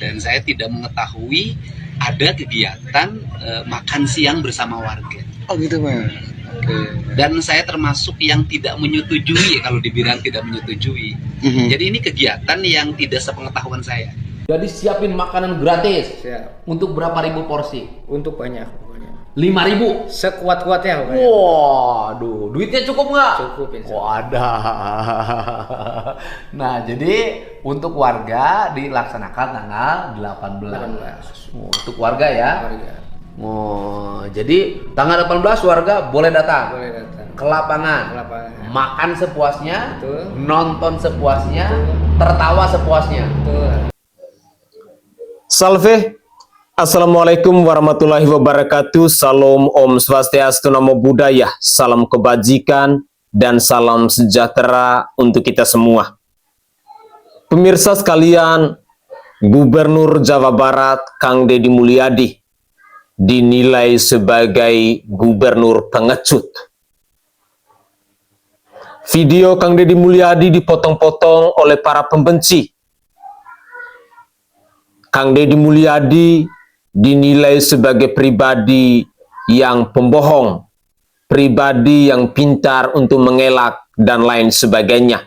Dan saya tidak mengetahui ada kegiatan makan siang bersama warga. Oh gitu Pak. Oke. Dan saya termasuk yang tidak menyetujui kalau dibilang tidak menyetujui. Jadi ini kegiatan yang tidak sepengetahuan saya. Jadi siapin makanan gratis. Siap. Untuk berapa ribu porsi? Untuk banyak. 5.000. Sekuat-kuatnya. Waduh, duitnya cukup nggak? Cukup, insya Allah. Wadah. Nah, jadi untuk warga dilaksanakan tanggal 18. Untuk warga ya. Warga. Oh, jadi tanggal 18 warga boleh datang. Boleh datang. Ke lapangan. Ke lapangan. Makan sepuasnya, Betul. nonton sepuasnya, tertawa sepuasnya. Betul. Salve, Assalamualaikum warahmatullahi wabarakatuh. Salam Om Swastiastu, Namo Buddhaya, salam kebajikan dan salam sejahtera untuk kita semua. Pemirsa sekalian, Gubernur Jawa Barat Kang Deddy Mulyadi dinilai sebagai gubernur pengecut. Video Kang Deddy Mulyadi dipotong-potong oleh para pembenci. Kang Deddy Mulyadi dinilai sebagai pribadi yang pembohong, pribadi yang pintar untuk mengelak, dan lain sebagainya.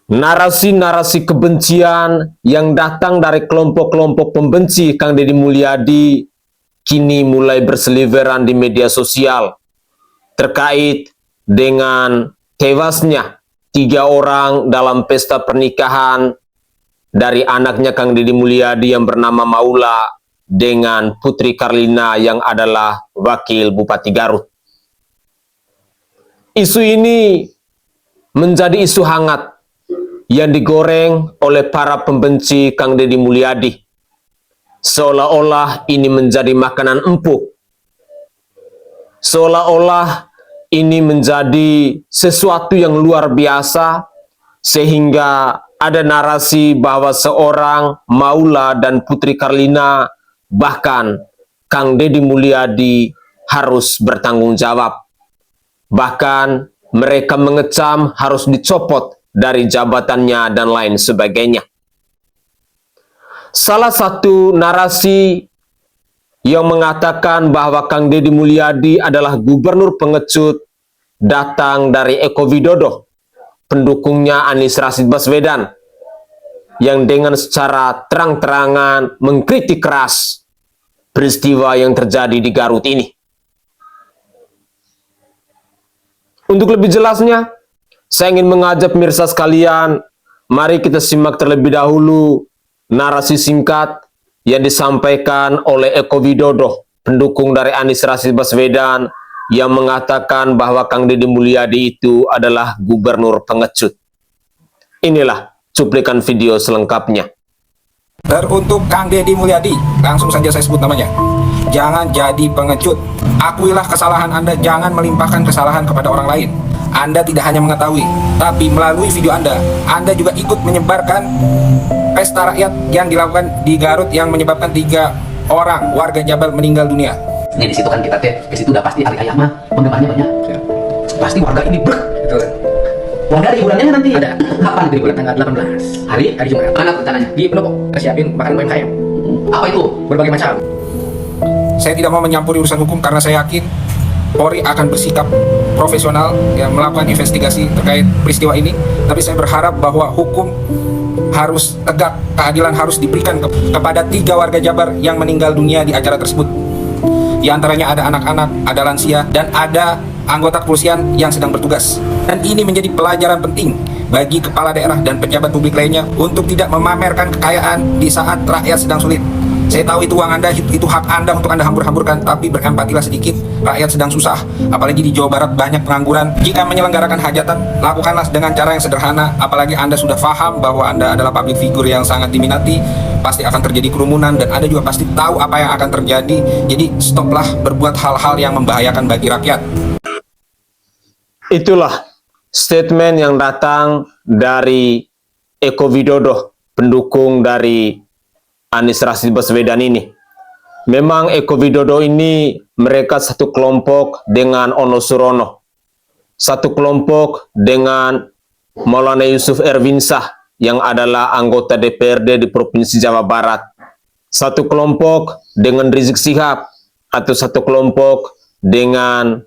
Narasi-narasi kebencian yang datang dari kelompok-kelompok pembenci Kang Deddy Mulyadi kini mulai berseliweran di media sosial terkait dengan tewasnya 3 orang dalam pesta pernikahan dari anaknya Kang Deddy Mulyadi yang bernama Maula dengan Putri Karlina yang adalah wakil Bupati Garut. Isu ini menjadi isu hangat yang digoreng oleh para pembenci Kang Deddy Mulyadi. Seolah-olah ini menjadi makanan empuk. Seolah-olah ini menjadi sesuatu yang luar biasa, sehingga ada narasi bahwa seorang Maula dan Putri Karlina, bahkan Kang Deddy Mulyadi harus bertanggung jawab. Bahkan mereka mengecam harus dicopot dari jabatannya dan lain sebagainya. Salah satu narasi yang mengatakan bahwa Kang Deddy Mulyadi adalah gubernur pengecut datang dari Eko Widodo, pendukungnya Anies Rashid Baswedan, yang dengan secara terang-terangan mengkritik keras peristiwa yang terjadi di Garut ini. Untuk lebih jelasnya, saya ingin mengajak pemirsa sekalian, mari kita simak terlebih dahulu narasi singkat yang disampaikan oleh Eko Widodo, pendukung dari Anies Rashid Baswedan, yang mengatakan bahwa Kang Deddy Mulyadi itu adalah gubernur pengecut. Inilah cuplikan video selengkapnya. Untuk Kang Deddy Mulyadi, langsung saja saya sebut namanya. Jangan jadi pengecut. Akuilah kesalahan Anda, jangan melimpahkan kesalahan kepada orang lain. Anda tidak hanya mengetahui, tapi melalui video Anda juga ikut menyebarkan pesta rakyat yang dilakukan di Garut yang menyebabkan 3 orang warga Jabal meninggal dunia. Nah, di situ kan kita ke situ udah pasti Ali Ayah mah penggemarnya banyak. Ya. Pasti warga ini Betul. Warga ada hiburannya nanti. Ada. Kapan itu hiburan? Tanggal 18. Hari Jumat. mana rencananya? Di Pendopo. Kita siapin makan UMKM. Apa itu? Berbagai macam. Saya tidak mau mencampuri urusan hukum karena saya yakin Polri akan bersikap profesional yang melakukan investigasi terkait peristiwa ini. Tapi saya berharap bahwa hukum harus tegak, keadilan harus diberikan kepada 3 warga Jabar yang meninggal dunia di acara tersebut. Di antaranya ada anak-anak, ada lansia, dan ada anggota kepolisian yang sedang bertugas. Dan ini menjadi pelajaran penting bagi kepala daerah dan pejabat publik lainnya untuk tidak memamerkan kekayaan di saat rakyat sedang sulit. Saya tahu itu uang Anda, itu hak Anda untuk Anda hambur-hamburkan, tapi berempatilah sedikit, rakyat sedang susah, apalagi di Jawa Barat banyak pengangguran. Jika menyelenggarakan hajatan, lakukanlah dengan cara yang sederhana, apalagi Anda sudah paham bahwa Anda adalah public figure yang sangat diminati, pasti akan terjadi kerumunan, dan Anda juga pasti tahu apa yang akan terjadi. Jadi stoplah berbuat hal-hal yang membahayakan bagi rakyat. Itulah statement yang datang dari Eko Widodo, pendukung dari Anies Rashid Baswedan ini. Memang Eko Widodo ini mereka satu kelompok dengan Ono Surono, satu kelompok dengan Maulana Yusuf Erwinsah, yang adalah anggota DPRD di Provinsi Jawa Barat. Satu kelompok dengan Rizik Syihab atau satu kelompok dengan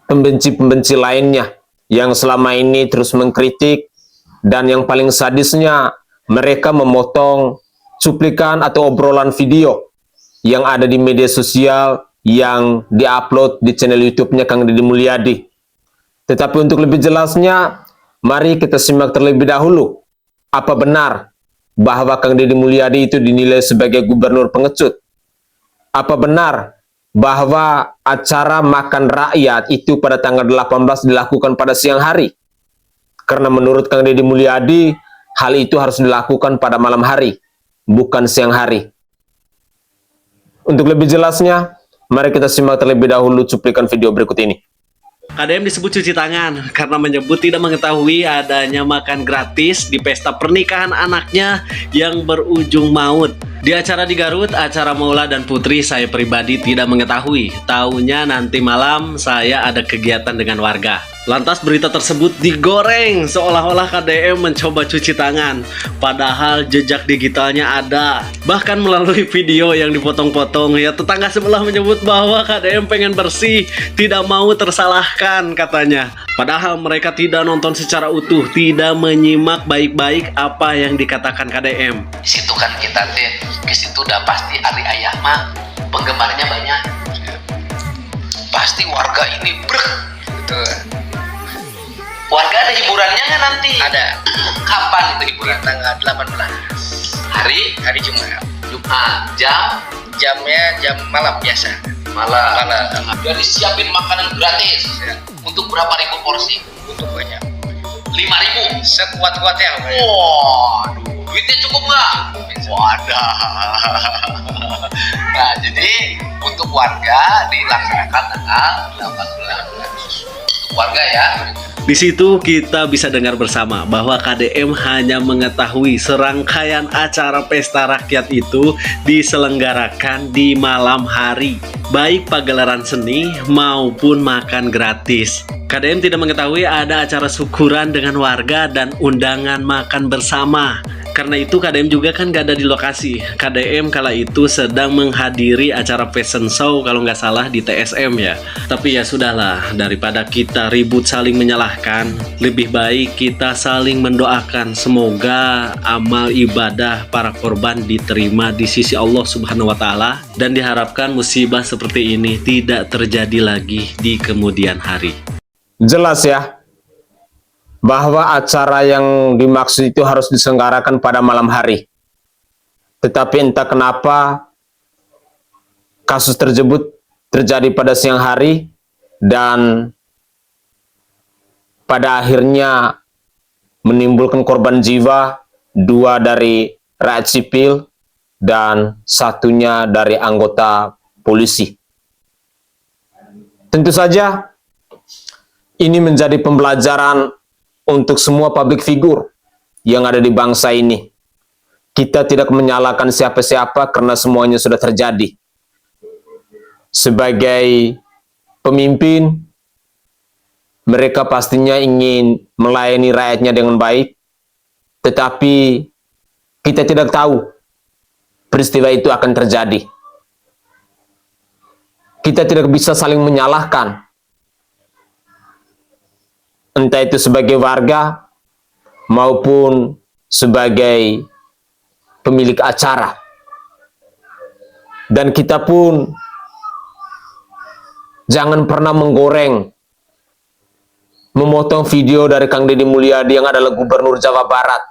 pembenci-pembenci lainnya yang selama ini terus mengkritik, dan yang paling sadisnya mereka memotong cuplikan atau obrolan video yang ada di media sosial yang diupload di channel YouTube-nya Kang Deddy Mulyadi. Tetapi untuk lebih jelasnya, mari kita simak terlebih dahulu. Apa benar bahwa Kang Deddy Mulyadi itu dinilai sebagai gubernur pengecut? Apa benar bahwa acara makan rakyat itu pada tanggal 18 dilakukan pada siang hari? Karena menurut Kang Deddy Mulyadi, hal itu harus dilakukan pada malam hari, bukan siang hari. Untuk lebih jelasnya, mari kita simak terlebih dahulu cuplikan video berikut ini. KDM disebut cuci tangan karena menyebut tidak mengetahui adanya makan gratis di pesta pernikahan anaknya yang berujung maut. Di acara di Garut, acara Maula dan Putri, saya pribadi tidak mengetahui. Taunya nanti malam saya ada kegiatan dengan warga. Lantas berita tersebut digoreng seolah-olah KDM mencoba cuci tangan. Padahal jejak digitalnya ada. Bahkan melalui video yang dipotong-potong, ya tetangga sebelah menyebut bahwa KDM pengen bersih, tidak mau tersalahkan katanya. Padahal mereka tidak nonton secara utuh, tidak menyimak baik-baik apa yang dikatakan KDM. Di situ kan kita ke situ udah pasti Ari Ayah mah penggemarnya banyak. Pasti warga ini Betul. Warga ada hiburannya nggak nanti? Ada. Kapan itu hiburan? Tanggal 18. Hari Jumat. Jamnya jam malam biasa. malam. Malam. Disiapin makanan gratis. Ya. Untuk berapa ribu porsi? Untuk banyak. 5.000. Sekuat-kuatnya. Waduh, duitnya cukup nggak? Wadah. Nah, jadi untuk warga dilaksanakan tanggal 18. Untuk warga ya. Di situ kita bisa dengar bersama bahwa KDM hanya mengetahui serangkaian acara pesta rakyat itu diselenggarakan di malam hari, baik pagelaran seni maupun makan gratis. KDM tidak mengetahui ada acara syukuran dengan warga dan undangan makan bersama. Karena itu KDM juga kan gak ada di lokasi. KDM kala itu sedang menghadiri acara fashion show kalau nggak salah di TSM ya. Tapi ya sudahlah, daripada kita ribut saling menyalahkan, lebih baik kita saling mendoakan semoga amal ibadah para korban diterima di sisi Allah Subhanahu wa Ta'ala, dan diharapkan musibah seperti ini tidak terjadi lagi di kemudian hari. Jelas ya, bahwa acara yang dimaksud itu harus diselenggarakan pada malam hari. Tetapi entah kenapa kasus tersebut terjadi pada siang hari, dan pada akhirnya menimbulkan korban jiwa, 2 dari rakyat sipil dan 1-nya dari anggota polisi. Tentu saja ini menjadi pembelajaran untuk semua public figure yang ada di bangsa ini. Kita tidak menyalahkan siapa-siapa karena semuanya sudah terjadi. Sebagai pemimpin, mereka pastinya ingin melayani rakyatnya dengan baik, tetapi kita tidak tahu peristiwa itu akan terjadi. Kita tidak bisa saling menyalahkan, entah itu sebagai warga maupun sebagai pemilik acara. Dan kita pun jangan pernah menggoreng, memotong video dari Kang Deddy Mulyadi yang adalah Gubernur Jawa Barat.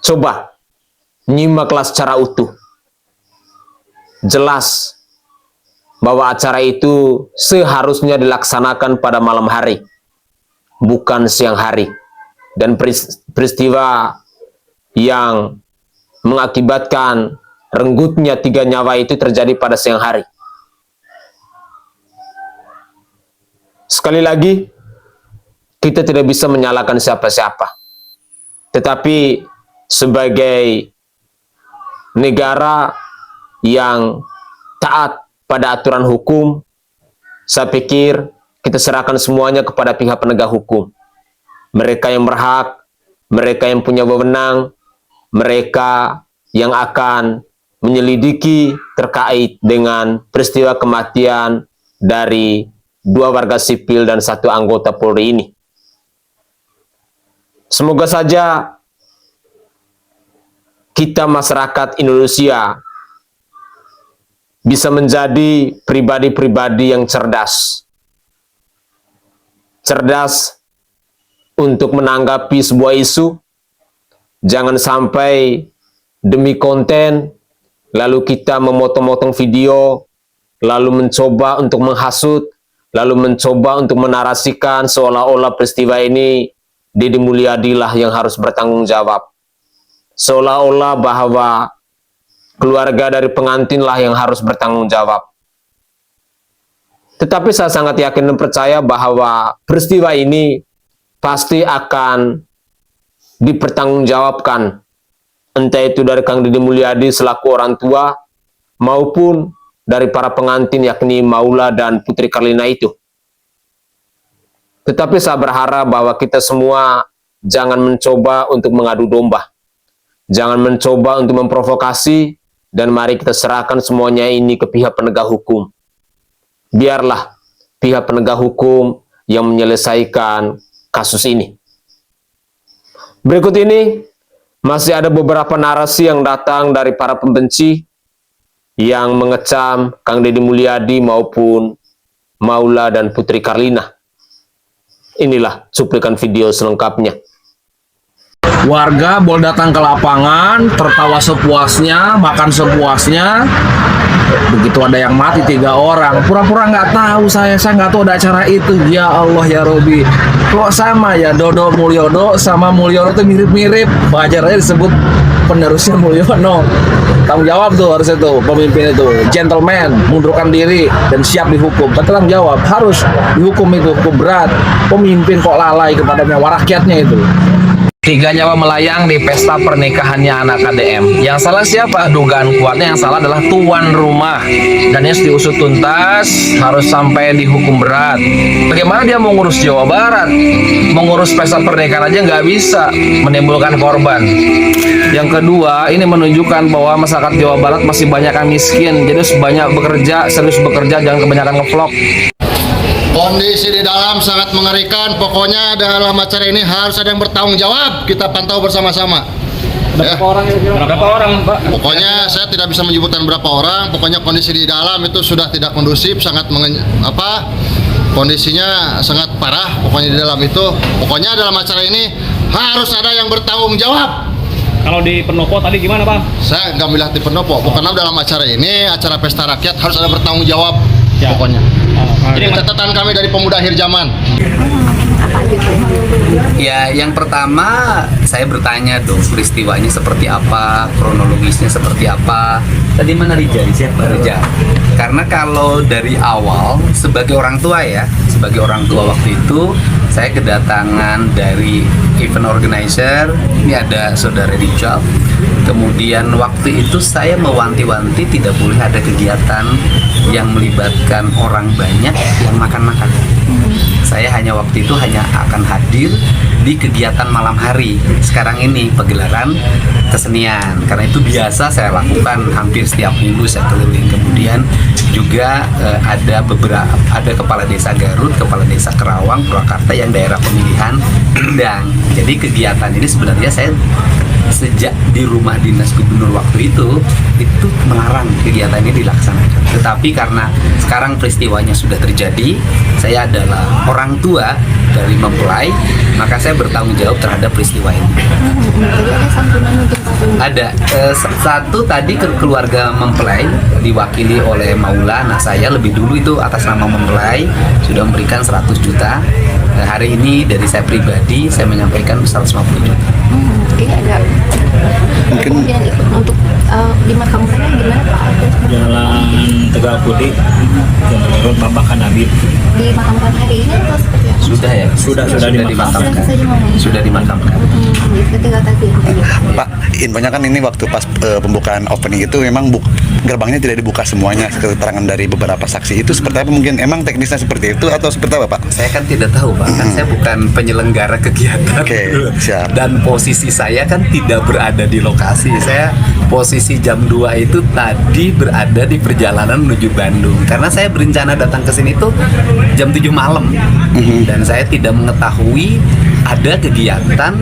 Coba nyimaklah secara utuh. Jelas bahwa acara itu seharusnya dilaksanakan pada malam hari, bukan siang hari. Dan peristiwa yang mengakibatkan renggutnya 3 nyawa itu terjadi pada siang hari. Sekali lagi, kita tidak bisa menyalahkan siapa-siapa. Tetapi sebagai negara yang taat pada aturan hukum, saya pikir kita serahkan semuanya kepada pihak penegak hukum. Mereka yang berhak mereka yang punya wewenang, mereka yang akan menyelidiki terkait dengan peristiwa kematian dari 2 warga sipil dan 1 anggota Polri ini. Semoga saja kita masyarakat Indonesia bisa menjadi pribadi-pribadi yang cerdas. Cerdas untuk menanggapi sebuah isu. Jangan sampai demi konten, lalu kita memotong-motong video, lalu mencoba untuk menghasut, lalu mencoba untuk menarasikan seolah-olah peristiwa ini Deddy Mulyadi lah yang harus bertanggung jawab. Seolah-olah bahwa keluarga dari pengantin lah yang harus bertanggung jawab. Tetapi saya sangat yakin dan percaya bahwa peristiwa ini pasti akan dipertanggungjawabkan. Entah itu dari Kang Deddy Mulyadi selaku orang tua, maupun dari para pengantin yakni Maula dan Putri Karlina itu. Tetapi saya berharap bahwa kita semua jangan mencoba untuk mengadu domba. Jangan mencoba untuk memprovokasi, dan mari kita serahkan semuanya ini ke pihak penegak hukum. Biarlah pihak penegak hukum yang menyelesaikan kasus ini. Berikut ini masih ada beberapa narasi yang datang dari para pembenci yang mengecam Kang Deddy Mulyadi maupun Maula dan Putri Karlina. Inilah cuplikan video selengkapnya. Warga boleh datang ke lapangan, tertawa sepuasnya, makan sepuasnya. Begitu ada yang mati 3 orang, pura-pura nggak tahu saya nggak tahu ada acara itu. Ya Allah ya Robi, kok sama ya Dodo Mulyono sama Mulyono itu mirip-mirip. Wajar aja disebut penerusnya Mulyono. Tanggung jawab tuh harus itu pemimpin itu, gentleman, mundurkan diri dan siap dihukum. Tanggung jawab harus dihukum itu, hukum berat. Pemimpin kok lalai kepada nyawa rakyatnya itu. 3 nyawa melayang di pesta pernikahannya anak KDM. Yang salah siapa? Dugaan kuatnya yang salah adalah tuan rumah. Dan yang diusut tuntas harus sampai dihukum berat. Bagaimana dia mengurus Jawa Barat? Mengurus pesta pernikahan aja nggak bisa, menimbulkan korban. Yang kedua, ini menunjukkan bahwa masyarakat Jawa Barat masih banyak yang miskin. Jadi banyak bekerja, serius bekerja, jangan kebanyakan ngevlog. Kondisi di dalam sangat mengerikan. Pokoknya dalam acara ini harus ada yang bertanggung jawab. Kita pantau bersama-sama. Berapa orang, Pak? Pokoknya saya tidak bisa menyebutkan berapa orang. Pokoknya kondisi di dalam itu sudah tidak kondusif, sangat kondisinya sangat parah. Pokoknya di dalam itu, pokoknya dalam acara ini harus ada yang bertanggung jawab. Kalau di Pendopo tadi gimana, Bang? Saya nggak melihat di Pendopo. Pokoknya dalam acara ini, acara pesta rakyat harus ada bertanggung jawab. Ya. Pokoknya. Jadi catatan kami dari pemuda akhir zaman. Ya, yang pertama saya bertanya dong, peristiwanya seperti apa, kronologisnya seperti apa. Tadi mana Rijal? Siapa Rijal? Karena kalau dari awal sebagai orang tua ya, sebagai orang tua waktu itu saya kedatangan dari event organizer, ini ada saudara Rijal. Kemudian waktu itu saya mewanti-wanti tidak boleh ada kegiatan yang melibatkan orang banyak yang makan-makan. Saya hanya waktu itu hanya akan hadir di kegiatan malam hari. Sekarang ini pagelaran kesenian. Karena itu biasa saya lakukan hampir setiap minggu saya keliling. Kemudian juga ada kepala desa Garut, kepala desa Kerawang, Purwakarta yang daerah pemilihan undang. Jadi kegiatan ini sebenarnya saya sejak di rumah dinas gubernur waktu itu melarang kegiatan ini dilaksanakan. Tetapi karena sekarang peristiwanya sudah terjadi, saya adalah orang tua dari mempelai, maka saya bertanggung jawab terhadap peristiwa ini. Ada satu tadi keluarga mempelai diwakili oleh Maula, anak saya lebih dulu itu atas nama mempelai sudah memberikan 100 juta. Hari ini dari saya pribadi saya menyampaikan 150 juta. Jadi ada mungkin untuk di makamnya gimana Pak? Jalan Tegal Putih, menurut Bapak Kanabib. Dimakamkan hari ini atau seperti apa? Sudah ya? Sudah dimakamkan. Sudah saja ngomong. Sudah dimakamkan. Ketika tadi. Pak, infonya kan ini waktu pas pembukaan opening itu memang gerbangnya tidak dibuka semuanya. Keterangan dari beberapa saksi itu seperti apa? Mungkin emang teknisnya seperti itu atau seperti apa, Pak? Saya kan tidak tahu, Pak. Kan saya bukan penyelenggara kegiatan. Oke, siap. Dan posisi saya kan tidak berada di lokasi. Saya posisi jam 2 itu tadi berada di perjalanan menuju Bandung. Karena saya berencana datang ke sini tuh jam 7 malam. Dan saya tidak mengetahui ada kegiatan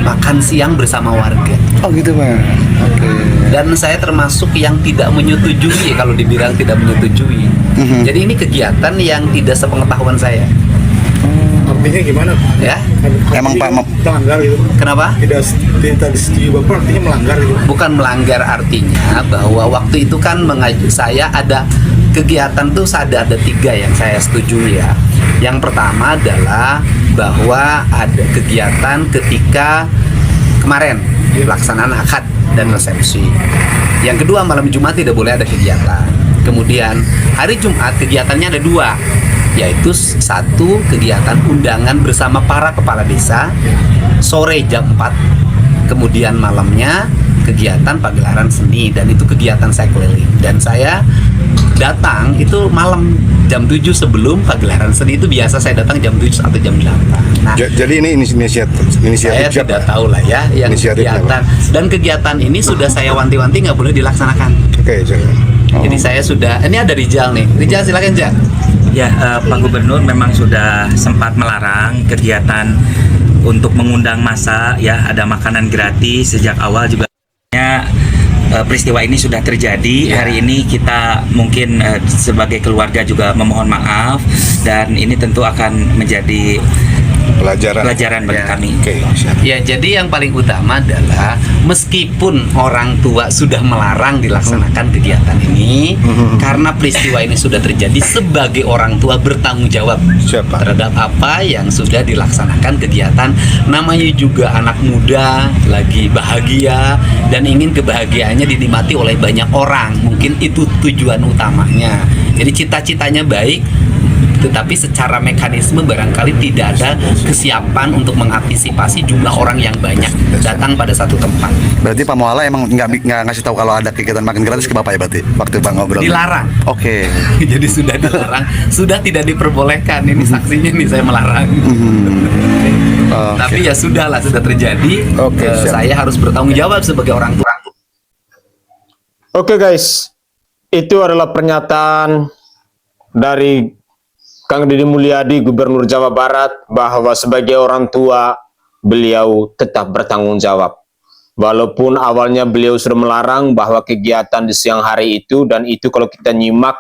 makan siang bersama warga. Oh gitu, Pak. Oke. Dan saya termasuk yang tidak menyetujui kalau dibilang tidak menyetujui. Jadi ini kegiatan yang tidak sepengetahuan saya. Artinya gimana? Ya, Emang Pak Melanggar itu. kenapa? Tidak disetujui Bapak, artinya melanggar itu. Bukan melanggar, artinya bahwa waktu itu kan saya ada kegiatan tuh ada 3 yang saya setujui ya. Yang pertama adalah bahwa ada kegiatan ketika kemarin pelaksanaan akad dan resepsi. Yang kedua, malam Jumat tidak boleh ada kegiatan. Kemudian hari Jumat kegiatannya ada 2, yaitu 1 kegiatan undangan bersama para kepala desa sore jam 4, kemudian malamnya kegiatan pagelaran seni, dan itu kegiatan saya keliling. Dan saya datang itu malam jam 7 sebelum pagelaran seni. Itu biasa saya datang jam 7 atau jam 8. Nah, Jadi ini inisiatif saya tidak tahu lah ya yang kegiatan. Dan kegiatan ini sudah saya wanti-wanti nggak boleh dilaksanakan. Oke, Jadi saya sudah, ini ada Rijal nih. Rijal silakan, Jak. Ya, Pak Gubernur memang sudah sempat melarang kegiatan untuk mengundang massa, ya, ada makanan gratis sejak awal juga. Peristiwa ini sudah terjadi. Hari ini kita mungkin sebagai keluarga juga memohon maaf, dan ini tentu akan menjadi pelajaran bagi kami. Ya, jadi yang paling utama adalah meskipun orang tua sudah melarang dilaksanakan kegiatan ini, karena peristiwa ini sudah terjadi, sebagai orang tua bertanggung jawab terhadap apa yang sudah dilaksanakan kegiatan. Namanya juga anak muda lagi bahagia dan ingin kebahagiaannya dinikmati oleh banyak orang. Mungkin itu tujuan utamanya. Jadi cita-citanya baik, tetapi secara mekanisme barangkali tidak ada kesiapan untuk mengantisipasi jumlah orang yang banyak datang pada satu tempat. Berarti Pak Muala emang nggak ngasih tahu kalau ada kegiatan makan gratis ke Bapak ya, berarti waktu Pak ngobrol? Dilarang. Oke. Jadi sudah dilarang, sudah tidak diperbolehkan. Ini saksinya nih, saya melarang. Tapi ya sudahlah, sudah terjadi. Saya harus bertanggung jawab sebagai orang tua. Oke guys, itu adalah pernyataan dari Kang Deddy Mulyadi, Gubernur Jawa Barat, bahwa sebagai orang tua beliau tetap bertanggung jawab. Walaupun awalnya beliau sudah melarang bahwa kegiatan di siang hari itu, dan itu kalau kita nyimak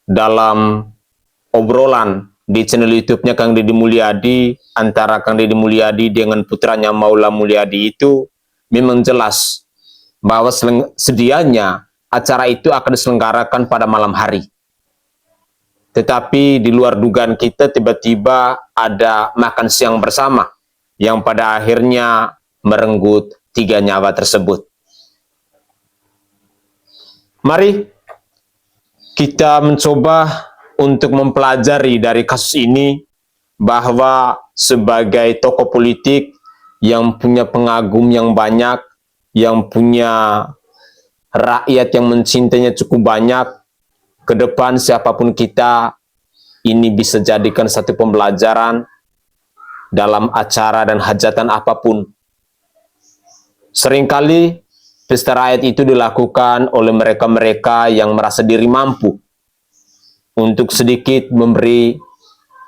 dalam obrolan di channel YouTube-nya Kang Deddy Mulyadi, antara Kang Deddy Mulyadi dengan putranya Maula Mulyadi, itu memang jelas bahwa sedianya acara itu akan diselenggarakan pada malam hari. Tetapi di luar dugaan kita, tiba-tiba ada makan siang bersama yang pada akhirnya merenggut 3 nyawa tersebut. Mari kita mencoba untuk mempelajari dari kasus ini, bahwa sebagai tokoh politik yang punya pengagum yang banyak, yang punya rakyat yang mencintainya cukup banyak, ke depan siapapun kita, ini bisa jadikan satu pembelajaran dalam acara dan hajatan apapun. Seringkali pesta rakyat itu dilakukan oleh mereka-mereka yang merasa diri mampu untuk sedikit memberi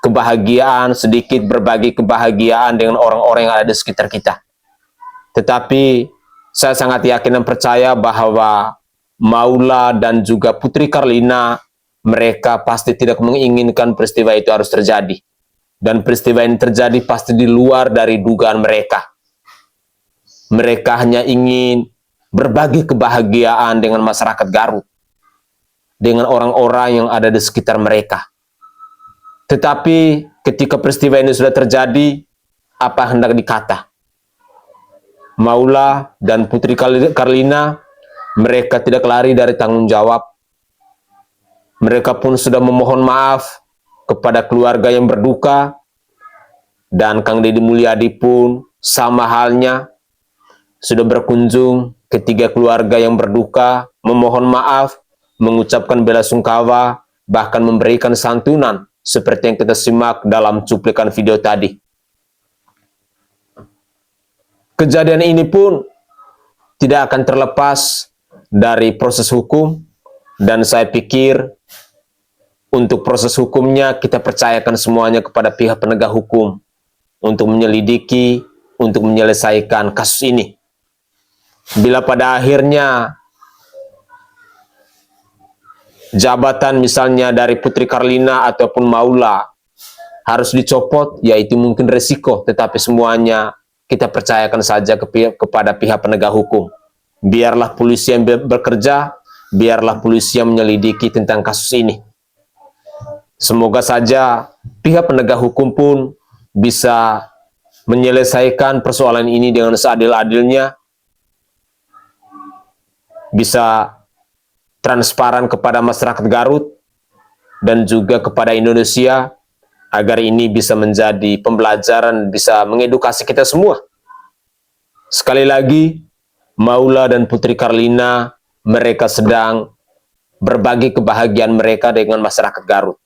kebahagiaan, sedikit berbagi kebahagiaan dengan orang-orang yang ada di sekitar kita. Tetapi saya sangat yakin dan percaya bahwa Maula dan juga Putri Karlina, mereka pasti tidak menginginkan peristiwa itu harus terjadi. Dan peristiwa ini terjadi pasti di luar dari dugaan mereka. Mereka hanya ingin berbagi kebahagiaan dengan masyarakat Garut, dengan orang-orang yang ada di sekitar mereka. Tetapi ketika peristiwa ini sudah terjadi, apa hendak dikata? Maula dan Putri Karlina, mereka tidak lari dari tanggung jawab. Mereka pun sudah memohon maaf kepada keluarga yang berduka, dan Kang Deddy Mulyadi pun sama halnya sudah berkunjung ketiga keluarga yang berduka, memohon maaf, mengucapkan bela sungkawa, bahkan memberikan santunan seperti yang kita simak dalam cuplikan video tadi. Kejadian ini pun tidak akan terlepas dari proses hukum, dan saya pikir untuk proses hukumnya kita percayakan semuanya kepada pihak penegak hukum untuk menyelidiki, untuk menyelesaikan kasus ini. Bila pada akhirnya jabatan misalnya dari Putri Karlina ataupun Maula harus dicopot, yaitu mungkin resiko, tetapi semuanya kita percayakan saja kepada pihak penegak hukum. Biarlah polisi yang bekerja, biarlah polisi yang menyelidiki tentang kasus ini. Semoga saja pihak penegak hukum pun bisa menyelesaikan persoalan ini dengan seadil-adilnya, bisa transparan kepada masyarakat Garut dan juga kepada Indonesia, agar ini bisa menjadi pembelajaran, bisa mengedukasi kita semua. Sekali lagi, Maula dan Putri Karlina, mereka sedang berbagi kebahagiaan mereka dengan masyarakat Garut.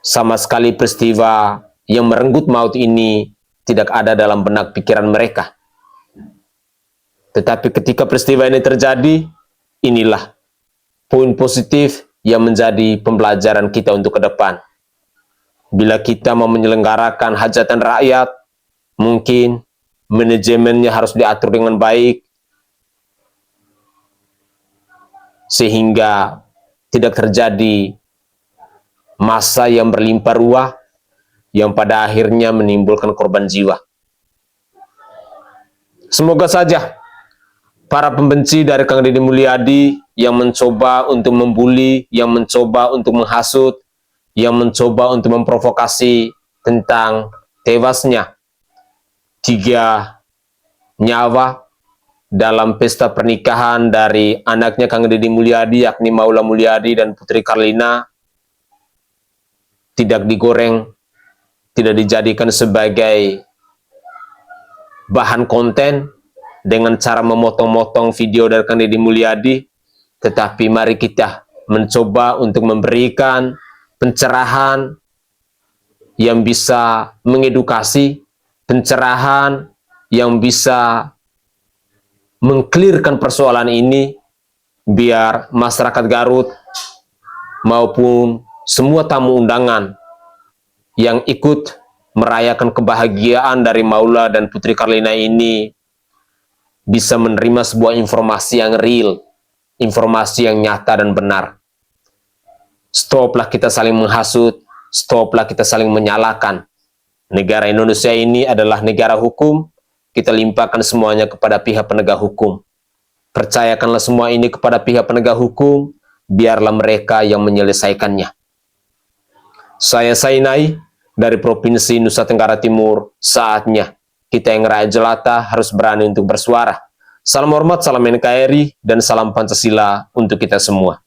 Sama sekali peristiwa yang merenggut maut ini tidak ada dalam benak pikiran mereka. Tetapi ketika peristiwa ini terjadi, inilah poin positif yang menjadi pembelajaran kita untuk ke depan. Bila kita mau menyelenggarakan hajatan rakyat, mungkin manajemennya harus diatur dengan baik, sehingga tidak terjadi masa yang berlimpah ruah yang pada akhirnya menimbulkan korban jiwa. Semoga saja para pembenci dari Kang Deddy Mulyadi yang mencoba untuk membuli, yang mencoba untuk menghasut, yang mencoba untuk memprovokasi tentang tewasnya 3 nyawa dalam pesta pernikahan dari anaknya Kang Deddy Mulyadi, yakni Maula Mulyadi dan Putri Karlina, tidak digoreng, tidak dijadikan sebagai bahan konten dengan cara memotong-motong video dari Kang Deddy Mulyadi, tetapi mari kita mencoba untuk memberikan pencerahan yang bisa mengedukasi, pencerahan yang bisa mengklirkan persoalan ini, biar masyarakat Garut maupun semua tamu undangan yang ikut merayakan kebahagiaan dari Maula dan Putri Karlina ini bisa menerima sebuah informasi yang real, informasi yang nyata dan benar. Stoplah kita saling menghasut, stoplah kita saling menyalahkan. Negara Indonesia ini adalah negara hukum, kita limpahkan semuanya kepada pihak penegak hukum. Percayakanlah semua ini kepada pihak penegak hukum, biarlah mereka yang menyelesaikannya. Saya Sainai dari Provinsi Nusa Tenggara Timur. Saatnya kita yang rakyat jelata harus berani untuk bersuara. Salam hormat, salam NKRI, dan salam Pancasila untuk kita semua.